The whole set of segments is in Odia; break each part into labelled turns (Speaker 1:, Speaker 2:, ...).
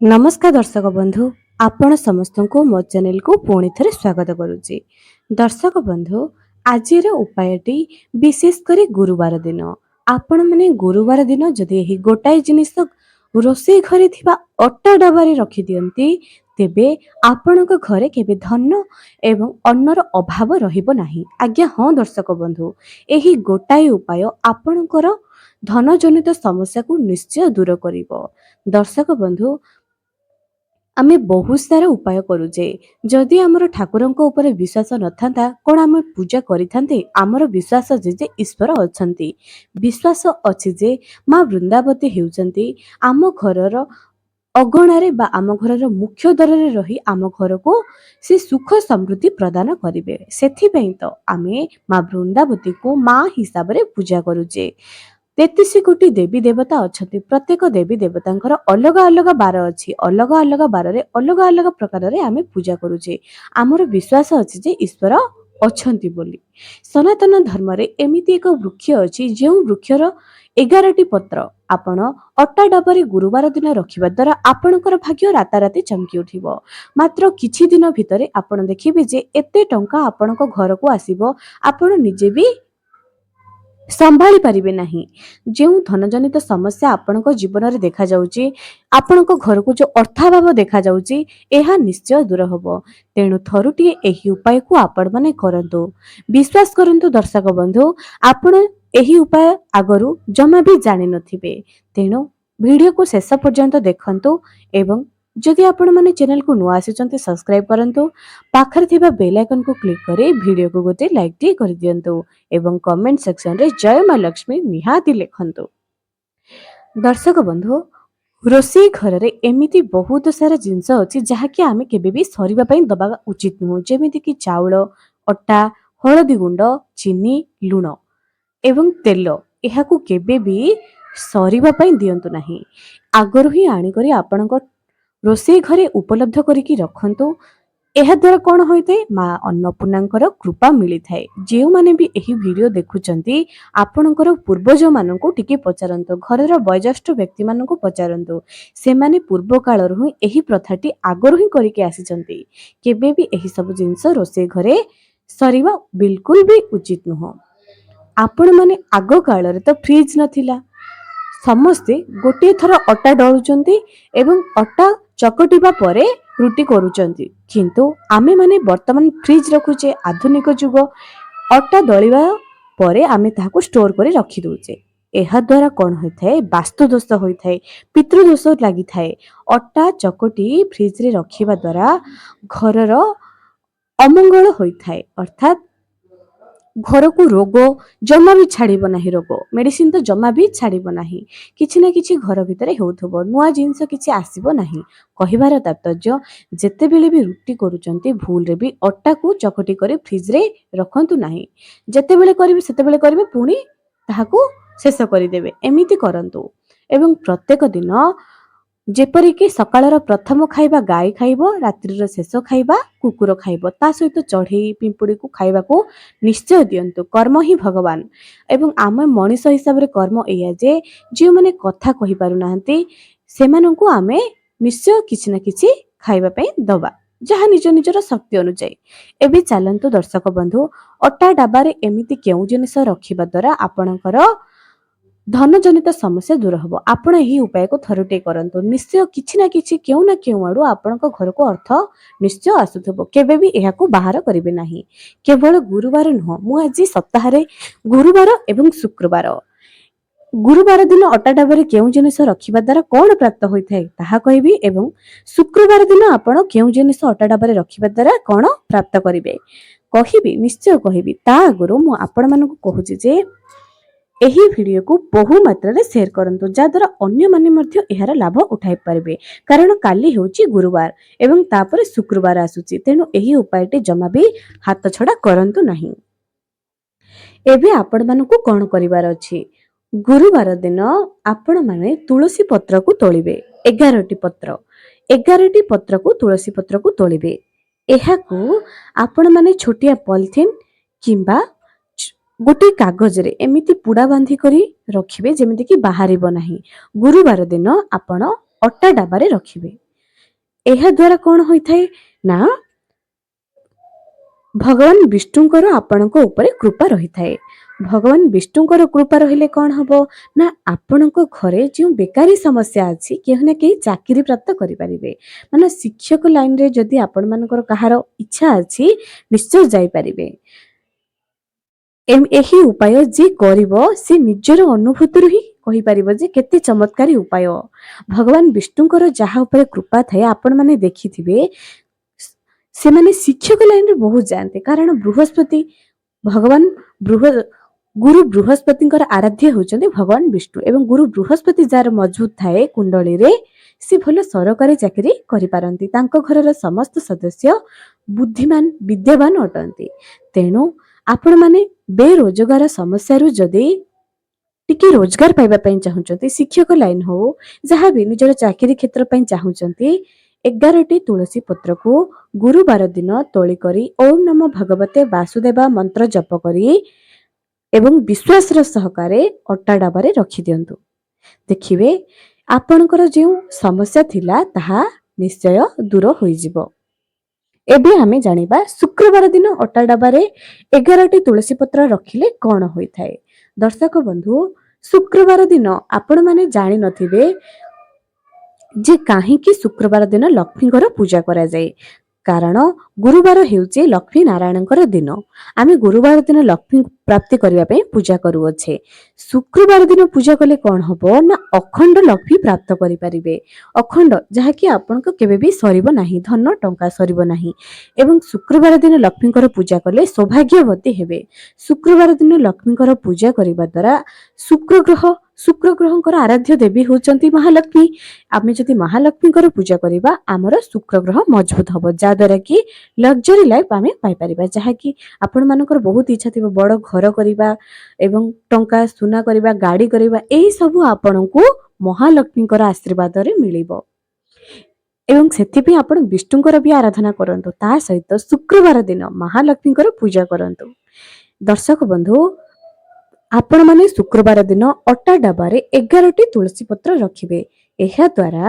Speaker 1: नमस्कार दर्शक बंधु आपण समस्त को मो चैनल को पुणी थे स्वागत करुच्ची। दर्शक बंधु आज उपायटी विशेषकर गुरुवार दिन आपण मैंने गुरुवार दिन जदि यही गोटाए जिनिस रोषे घरे थिबा अट्टा डबारे रखी दियंती तेबे आपणक घरे केबे धन एवं अन्नर अभाव रहिबो नाही। आज्ञा हाँ दर्शक बंधु यही गोटाए उपाय आपणकर धन जनित समस्या को निश्चय दूर करिवो। दर्शक बंधु आमे बहुत सारा उपाय करूचे जदि आमर ठाकुरंक ऊपर विश्वास नथांता कोन आमे पूजा करिथांते। आमर विश्वास जे ईश्वर अछंती, विश्वास अछि जे माँ वृंदावती हेउचंती आम घरर अगणारे बा आम घरर मुख्य द्वारे रही आम घर को से सुख समृद्धि प्रदान करिवे। सेथिपई तो आमे माँ वृंदावती को माँ हिसाब रे पूजा करूचे। 33 कोटी देवी देवता अछंती, प्रत्येक देवी देवतांकर अलग अलग बार अछि, अलग अलग बार रे अलग अलग प्रकार रे आमे पूजा करूचे। आमर विश्वास अछि जे ईश्वर अछंती बोली। सनातन धर्म रे एमिति एक वृक्ष अछि जे वृक्षर 11टी पत्र आपण अट्टा डबरे गुरुवार दिन रखिबा द्वारा आपणकर भाग्य राताराती चमकी उठिबो। मात्र किछि दिन भितरे आपण देखिबे जे एते टंका आपणक घर को आसीबो आपण निजे भी संभाली पारिबे नहीं। जो धन जनित समस्या आपणक जीवन में देखा जाउची, आपणक घर को जो अर्थाभाव देखा जाउची एहा निश्चय दूर हबो। तेणु थरुटिए एही उपाय को आपण माने करंतु। विश्वास करंतु दर्शक बंधु आपण एही उपाय आगरु जमा भी जानि नथिबे। तेणु वीडियो को शेष पर्यंत देखंतु एवं जदि आपण माने चैनल को नुआ आसिचंती सब्सक्राइब करंतु, पाखर थिबा बेल आइकन को क्लिक करी वीडियो को गोटे लाइक टी कर दियंतु एवं कमेंट सेक्शन रे जय मां लक्ष्मी निहाती लिखंतु। दर्शक बंधु रोषे घर रे एमिति बहुत सारा जिंस अछि जहाकि आमे केबे भी सरीबा पई दबा उचित नुह। जेमिति कि चाउल, अट्टा, हळदी गुंड, चीनी, लूण एवं तेल एहाकू केबे भी सरीबा पई दियंतु नाही। आगरु ही आनी करी आपणक रोषे घरे उपलब्ध करिकी रखंतु। एहा द्वारा कौन होइते माँ अन्नपूर्णांकर कृपा मिली थाए। जेउ माने भी एही वीडियो देखुचंती आपणकर पूर्वज माननकु टिके पचारंतु, घरर वयोज्येष्ठ व्यक्ति माननकु पचारंतु। से माने पूर्व कालरु ही एही प्रथाटी आगरु ही करिके आसीचंती। केबे भी एही सब जिंस रोषे घरे सरीबा बिल्कुल भी उचित नुह। आपण माने आगो कालरे तो फ्रिज नथिला, समस्ते गोटे थर अट्टा डलुचंती एवं अट्टा चकटिबा परे रुटी करूचंती। किंतु आमे माने वर्तमान फ्रिज रखुचे, आधुनिक जुग। अट्टा दलिबा परे आमे ताहाको स्टोर करे रखी दउचे। एहा द्वारा कोन होइथाय वास्तु दोष होइथाय, पितृ दोष लागि थाए। अट्टा चकटी फ्रिज रे रखिबा द्वारा घरर अमंगल होइथाय, अर्थात घर को रोग जमा भी छाड़ब नहीं। रोग मेडिसिन तो जमा भी छाड़ब नहीं। किछि ना किछि घर भितर होउथबो, नुआ जिंस किछि आसीबो नहीं। कहिबार तात्पर्य जेते बेले भी रुटी करूचंती भूल रे भी अट्टा को चकटी करे फ्रिज रे रखंतु नहीं। जेते बेले करिवे सेते बेले करिवे, पुणी ताहाको शेष करि देबे। एमिति करंतु एवं प्रत्येक दिन जेपरिक सकाळर प्रथम खाइबा गाय खाइबो, रात्रिर शेष खाइबा कुकुर खाइबो, ता सहित चढ़ई पिंपुड़ी को खाइबा को निश्चय दियंतु। कर्म ही भगवान एवं आम मनीष हिसाब रे कर्म एया जे जे माने कथा कहि पारु नाहंती सेमानंकु आमे निश्चय किछि ना किछि खाइबा पई दबा, जहा निज निजर शक्ति अनुसार। एबे चलंतु दर्शक बंधु अट्टा डाबारे एमिति केउ जिनिस रखिबा द्वारा आपणकर धन जनित समस्या दूर हबो। आपण एही उपाय को थरुटे करंतु, निश्चय किछि ना किछि केउ ना केउ आडू आपणक घर को अर्थ निश्चय आसुथबो। केबे भी एहा को बाहर करिवे नाही। केवल गुरुवार नुह, मु आज सप्ताह रे गुरुवार एवं शुक्रवार, गुरुवार दिन अट्टा डाबारे केउ जिनिस रखिबा द्वारा कोन प्राप्त होइथाय ताहा कहिबी एवं शुक्रवार दिन आपण केउ जिनिस अट्टा डाबारे रखिबा द्वारा कोन प्राप्त करिवे कहिबी, निश्चय कहिबी। ता आगरो मु आपण मानको कहूची जे एही वीडियो को बहु मात्रा रे शेयर करंतु, जा द्वारा अन्य माने मध्य एहार लाभ उठाई पारिबे। कारण काली हेउची गुरुवार एवं तापरे शुक्रवार आसुची, तेनु एही उपायटे जमा भी हाथ छडा करंतु नहीं। एबे आपण मानको कोन करिवार अछि, गुरुवार दिन आपण माने तुलसी पत्र को तोलिबे। 11टी पत्र, 11टी पत्र को तुलसी पत्र को तोलिबे। एहा को आपण माने छोटिया पॉलिथिन किंबा गोटे कागज रे एमिति पुडा बांधी करी रखिबे, जेमिति कि बाहरिबो नाही। गुरुवार दिन आपण अट्टा डाबारे रखिबे। ଏହା ଦ୍ୱାରା କ'ଣ ହୋଇଥାଏ ନା ଭଗବାନ ବିଷ୍ଣୁଙ୍କର ଆପଣଙ୍କ ଉପରେ କୃପା ରହିଥାଏ। ଭଗବାନ ବିଷ୍ଣୁଙ୍କର କୃପା ରହିଲେ କ'ଣ ହବ ନା ଆପଣଙ୍କ ଘରେ ଯେଉଁ ବେକାରୀ ସମସ୍ୟା ଅଛି କେହି ନା କେହି ଚାକିରି ପ୍ରାପ୍ତ କରିପାରିବେ। ମାନେ ଶିକ୍ଷକ ଲାଇନରେ ଯଦି ଆପଣମାନଙ୍କର କାହାର ଇଚ୍ଛା ଅଛି ନିଶ୍ଚୟ ଯାଇପାରିବେ। ଏହି ଉପାୟ ଯିଏ କରିବ ସେ ନିଜର ଅନୁଭୂତିରୁ ହିଁ କହିପାରିବ ଯେ କେତେ ଚମତ୍କାରୀ ଉପାୟ। ଭଗବାନ ବିଷ୍ଣୁଙ୍କର ଯାହା ଉପରେ କୃପା ଥାଏ ଆପଣମାନେ ଦେଖିଥିବେ ସେମାନେ ଶିକ୍ଷକ ଲାଇନରେ ବହୁତ ଯାଆନ୍ତି। କାରଣ ବୃହସ୍ପତି ଭଗବାନ ଗୁରୁ ବୃହସ୍ପତିଙ୍କର ଆରାଧ୍ୟ ହେଉଛନ୍ତି ଭଗବାନ ବିଷ୍ଣୁ ଏବଂ ଗୁରୁ ବୃହସ୍ପତି ଯାହାର ମଜବୁତ ଥାଏ କୁଣ୍ଡଳୀରେ ସେ ଭଲ ସରକାରୀ ଚାକିରି କରିପାରନ୍ତି। ତାଙ୍କ ଘରର ସମସ୍ତ ସଦସ୍ୟ ବୁଦ୍ଧିମାନ ବିଦ୍ୟାବାନ ଅଟନ୍ତି। ତେଣୁ ଆପଣମାନେ ବେରୋଜଗାର ସମସ୍ୟାରୁ ଯଦି ଟିକେ ରୋଜଗାର ପାଇବା ପାଇଁ ଚାହୁଁଛନ୍ତି, ଶିକ୍ଷକ ଲାଇନ ହଉ ଯାହା ବି ନିଜର ଚାକିରି କ୍ଷେତ୍ର ପାଇଁ ଚାହୁଁଛନ୍ତି, 11ଟି ତୁଳସୀ ପତ୍ରକୁ ଗୁରୁବାର ଦିନ ତୋଳି କରି ଓಂ ନମୋ ଭଗବତେ ବାସୁଦେବା ମନ୍ତ୍ର ଜପ କରି ଏବଂ ବିଶ୍ୱାସର ସହକାରେ ଅଟା ଡବାରେ ରଖିଦିଅନ୍ତୁ। ଦେଖିବେ ଆପଣଙ୍କର ଯେଉଁ ସମସ୍ୟା ଥିଲା ତାହା ନିଶ୍ଚୟ ଦୂର ହୋଇଯିବ। ଏବେ ଆମେ ଜାଣିବା ଶୁକ୍ରବାର ଦିନ ଅଟା ଡବାରେ 11ଟି ତୁଳସୀ ପତ୍ର ରଖିଲେ କ'ଣ ହୋଇଥାଏ। ଦର୍ଶକ ବନ୍ଧୁ, ଶୁକ୍ରବାର ଦିନ ଆପଣମାନେ ଜାଣିନଥିବେ ଯେ କାହିଁକି ଶୁକ୍ରବାର ଦିନ ଲକ୍ଷ୍ମୀଙ୍କର ପୂଜା କରାଯାଏ। କାରଣ ଗୁରୁବାର ହେଉଛି ଲକ୍ଷ୍ମୀ ନାରାୟଣଙ୍କର ଦିନ। ଆମେ ଗୁରୁବାର ଦିନ ଲକ୍ଷ୍ମୀ ପ୍ରାପ୍ତି କରିବା ପାଇଁ ପୂଜା କରୁଅଛେ। ଶୁକ୍ରବାର ଦିନ ପୂଜା କଲେ କ'ଣ ହବ ନା ଅଖଣ୍ଡ ଲକ୍ଷ୍ମୀ ପ୍ରାପ୍ତ କରିପାରିବେ। ଅଖଣ୍ଡ ଯାହାକି ଆପଣଙ୍କ କେବେ ବି ସରିବ ନାହିଁ, ଧନ ଟଙ୍କା ସରିବ ନାହିଁ। ଏବଂ ଶୁକ୍ରବାର ଦିନ ଲକ୍ଷ୍ମୀଙ୍କର ପୂଜା କଲେ ସୌଭାଗ୍ୟବତୀ ହେବେ। ଶୁକ୍ରବାର ଦିନ ଲକ୍ଷ୍ମୀଙ୍କର ପୂଜା କରିବା ଦ୍ୱାରା ଶୁକ୍ର ଗ୍ରହଙ୍କର ଆରାଧ୍ୟ ଦେବୀ ହେଉଛନ୍ତି ମହାଲକ୍ଷ୍ମୀ। ଆମେ ଯଦି ମହାଲକ୍ଷ୍ମୀଙ୍କର ପୂଜା କରିବା ଆମର ଶୁକ୍ର ଗ୍ରହ ମଜବୁତ ହବ, ଯାହାଦ୍ୱାରା କି ଲକ୍ଜରୀ ଲାଇଫ ଆମେ ପାଇପାରିବା। ଯାହାକି ଆପଣମାନଙ୍କର ବହୁତ ଇଚ୍ଛା ଥିବ ବଡ଼ ଘର କରିବା ଏବଂ ଟଙ୍କା ସୁନା କରିବା, ଗାଡ଼ି କରିବା, ଏହି ସବୁ ଆପଣଙ୍କୁ ମହାଲକ୍ଷ୍ମୀଙ୍କର ଆଶୀର୍ବାଦରେ ମିଳିବ। ଏବଂ ସେଥିପାଇଁ ଆପଣ ବିଷ୍ଣୁଙ୍କର ବି ଆରାଧନା କରନ୍ତୁ, ତା ସହିତ ଶୁକ୍ରବାର ଦିନ ମହାଲକ୍ଷ୍ମୀଙ୍କର ପୂଜା କରନ୍ତୁ। ଦର୍ଶକ ବନ୍ଧୁ, ଆପଣମାନେ ଶୁକ୍ରବାର ଦିନ ଅଟା ଡବାରେ 11ଟି ତୁଳସୀ ପତ୍ର ରଖିବେ। ଏହା ଦ୍ୱାରା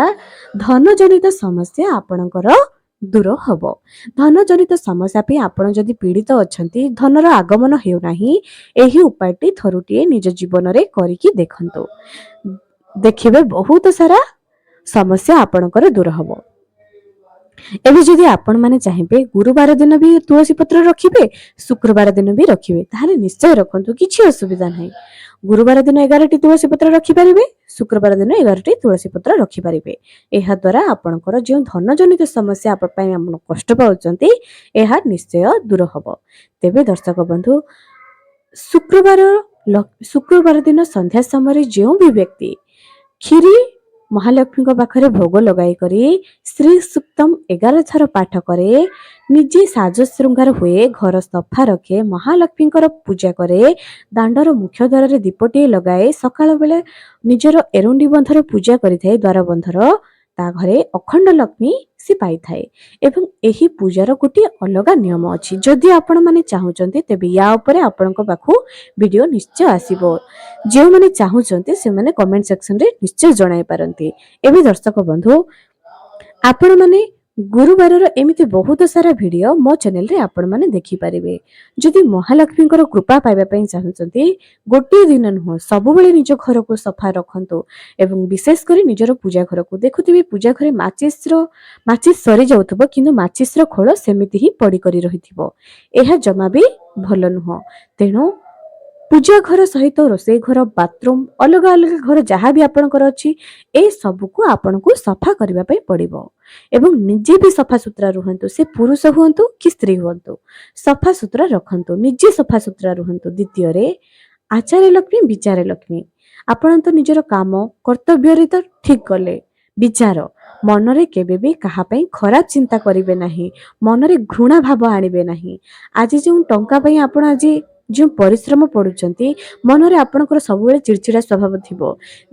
Speaker 1: ଧନ ଜନିତ ସମସ୍ୟା ଆପଣଙ୍କର ଦୂର ହବ। ଧନ ଜନିତ ସମସ୍ୟା ପାଇଁ ଆପଣ ଯଦି ପୀଡ଼ିତ ଅଛନ୍ତି, ଧନର ଆଗମନ ହେଉନାହିଁ, ଏହି ଉପାୟଟି ଥରୁଟିଏ ନିଜ ଜୀବନରେ କରିକି ଦେଖନ୍ତୁ। ଦେଖିବେ ବହୁତ ସାରା ସମସ୍ୟା ଆପଣଙ୍କର ଦୂର ହବ। ଏବେ ଯଦି ଆପଣମାନେ ଚାହିଁବେ ଗୁରୁବାର ଦିନ ବି ତୁଳସୀ ପତ୍ର ରଖିବେ, ଶୁକ୍ରବାର ଦିନ ବି ରଖିବେ, ତାହେଲେ ନିଶ୍ଚୟ ରଖନ୍ତୁ, କିଛି ଅସୁବିଧା ନାହିଁ। ଗୁରୁବାର ଦିନ 11ଟି ତୁଳସୀ ପତ୍ର ରଖିପାରିବେ, ଶୁକ୍ରବାର ଦିନ 11ଟି ତୁଳସୀ ପତ୍ର ରଖିପାରିବେ। ଏହା ଦ୍ୱାରା ଆପଣଙ୍କର ଯେଉଁ ଧନ ଜନିତ ସମସ୍ୟା ପାଇଁ ଆପଣ କଷ୍ଟ ପାଉଛନ୍ତି ଏହା ନିଶ୍ଚୟ ଦୂର ହବ। ତେବେ ଦର୍ଶକ ବନ୍ଧୁ, ଶୁକ୍ରବାର ଦିନ ସନ୍ଧ୍ୟା ସମୟରେ ଯେଉଁ ବି ବ୍ୟକ୍ତି କ୍ଷୀରି ମହାଲକ୍ଷ୍ମୀଙ୍କ ପାଖରେ ଭୋଗ ଲଗାଇ କରି ଶ୍ରୀ ସୂକ୍ତମ 11 ଥର ପାଠ କରେ, ନିଜେ ସାଜ ଶୃଙ୍ଗାର ହୁଏ, ଘର ସଫା ରଖେ, ମହାଲକ୍ଷ୍ମୀଙ୍କର ପୂଜା କରେ, ଦାଣ୍ଡର ମୁଖ୍ୟ ଦ୍ୱାରରେ ଦୀପଟିଏ ଲଗାଏ, ସକାଳ ବେଳେ ନିଜର ଏରୁଣ୍ଡି ବନ୍ଧର ପୂଜା କରିଥାଏ, ଦ୍ୱାର ବନ୍ଧର, ତା ଘରେ ଅଖଣ୍ଡ ଲକ୍ଷ୍ମୀ ସେ ପାଇଥାଏ। ଏବଂ ଏହି ପୂଜାର ଗୋଟିଏ ଅଲଗା ନିୟମ ଅଛି। ଯଦି ଆପଣମାନେ ଚାହୁଁଛନ୍ତି ତେବେ ୟା ଉପରେ ଆପଣଙ୍କ ପାଖକୁ ଭିଡ଼ିଓ ନିଶ୍ଚୟ ଆସିବ। ଯେଉଁମାନେ ଚାହୁଁଛନ୍ତି ସେମାନେ କମେଣ୍ଟ ସେକ୍ସନରେ ନିଶ୍ଚୟ ଜଣାଇ ପାରନ୍ତି। ଏବେ ଦର୍ଶକ ବନ୍ଧୁ, ଆପଣମାନେ ଗୁରୁବାରର ଏମିତି ବହୁତ ସାରା ଭିଡ଼ିଓ ମୋ ଚ୍ୟାନେଲରେ ଆପଣମାନେ ଦେଖିପାରିବେ। ଯଦି ମହାଲକ୍ଷ୍ମୀଙ୍କର କୃପା ପାଇବା ପାଇଁ ଚାହୁଁଛନ୍ତି, ଗୋଟିଏ ଦିନ ନୁହଁ, ସବୁବେଳେ ନିଜ ଘରକୁ ସଫା ରଖନ୍ତୁ ଏବଂ ବିଶେଷ କରି ନିଜର ପୂଜା ଘରକୁ। ଦେଖୁଥିବେ ପୂଜା ଘରେ ମାଚିସ୍ ସରିଯାଉଥିବ କିନ୍ତୁ ମାଚିସ୍ର ଖୋଳ ସେମିତି ହିଁ ପଡ଼ି କରି ରହିଥିବ। ଏହା ଜମା ବି ଭଲ ନୁହଁ। ତେଣୁ ପୂଜା ଘର ସହିତ ରୋଷେଇ ଘର, ବାଥରୁମ୍, ଅଲଗା ଅଲଗା ଘର ଯାହା ବି ଆପଣଙ୍କର ଅଛି, ଏ ସବୁକୁ ଆପଣଙ୍କୁ ସଫା କରିବା ପାଇଁ ପଡ଼ିବ। ଏବଂ ନିଜେ ବି ସଫାସୁତୁରା ରୁହନ୍ତୁ, ସେ ପୁରୁଷ ହୁଅନ୍ତୁ କି ସ୍ତ୍ରୀ ହୁଅନ୍ତୁ, ସଫାସୁତୁରା ରଖନ୍ତୁ, ନିଜେ ସଫାସୁତୁରା ରୁହନ୍ତୁ। ଦ୍ୱିତୀୟରେ ଆଚାର୍ୟ ଲକ୍ଷ୍ମୀ ବିଚାର ଲକ୍ଷ୍ମୀ। ଆପଣ ତ ନିଜର କାମ କର୍ତ୍ତବ୍ୟରେ ତ ଠିକ କଲେ, ବିଚାର ମନରେ କେବେ ବି କାହା ପାଇଁ ଖରାପ ଚିନ୍ତା କରିବେ ନାହିଁ, ମନରେ ଘୃଣା ଭାବ ଆଣିବେ ନାହିଁ। ଆଜି ଯେଉଁ ଟଙ୍କା ପାଇଁ ଆପଣ ଆଜି ଯେଉଁ ପରିଶ୍ରମ ପଡୁଛନ୍ତି, ମନରେ ଆପଣଙ୍କର ସବୁବେଳେ ଚିଡ଼ଚିଡ଼ା ସ୍ୱଭାବ ଥିବ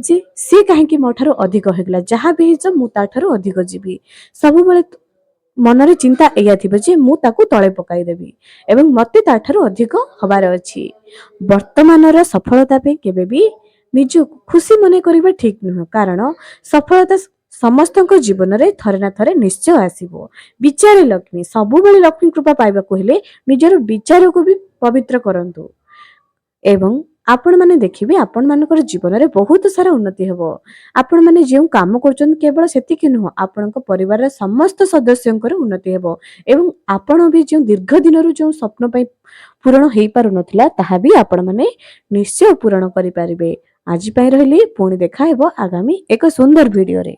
Speaker 1: ଯେ ସେ କାହିଁକି ମୋ ଠାରୁ ଅଧିକ ହେଇଗଲା, ଯାହା ବି ହେଇଛ ମୁଁ ତା ଠାରୁ ଅଧିକ ଯିବି। ସବୁବେଳେ ମନରେ ଚିନ୍ତା ଏଇଆ ଥିବ ଯେ ମୁଁ ତାକୁ ତଳେ ପକାଇଦେବି ଏବଂ ମୋତେ ତା ଠାରୁ ଅଧିକ ହବାର ଅଛି। ବର୍ତ୍ତମାନର ସଫଳତା ପାଇଁ କେବେ ବି ନିଜକୁ ଖୁସି ମନେ କରିବା ଠିକ ନୁହେଁ, କାରଣ ସମସ୍ତଙ୍କ ଜୀବନରେ ଥରେ ନା ଥରେ ନିଶ୍ଚୟ ଆସିବ। ବିଚାରୀ ଲକ୍ଷ୍ମୀ, ସବୁବେଳେ ଲକ୍ଷ୍ମୀ କୃପା ପାଇବାକୁ ହେଲେ ନିଜର ବିଚାରକୁ ବି ପବିତ୍ର କରନ୍ତୁ ଏବଂ ଆପଣମାନେ ଦେଖିବେ ଆପଣମାନଙ୍କର ଜୀବନରେ ବହୁତ ସାରା ଉନ୍ନତି ହେବ। ଆପଣମାନେ ଯେଉଁ କାମ କରୁଛନ୍ତି କେବଳ ସେତିକି ନୁହଁ, ଆପଣଙ୍କ ପରିବାରର ସମସ୍ତ ସଦସ୍ୟଙ୍କର ଉନ୍ନତି ହେବ ଏବଂ ଆପଣ ବି ଯେଉଁ ଦୀର୍ଘ ଦିନରୁ ଯେଉଁ ସ୍ୱପ୍ନ ପାଇଁ ପୂରଣ ହେଇପାରୁନଥିଲା ତାହା ବି ଆପଣମାନେ ନିଶ୍ଚୟ ପୂରଣ କରିପାରିବେ। ଆଜି ପାଇଁ ରହିଲି, ପୁଣି ଦେଖା ହେବ ଆଗାମୀ ଏକ ସୁନ୍ଦର ଭିଡିଓରେ।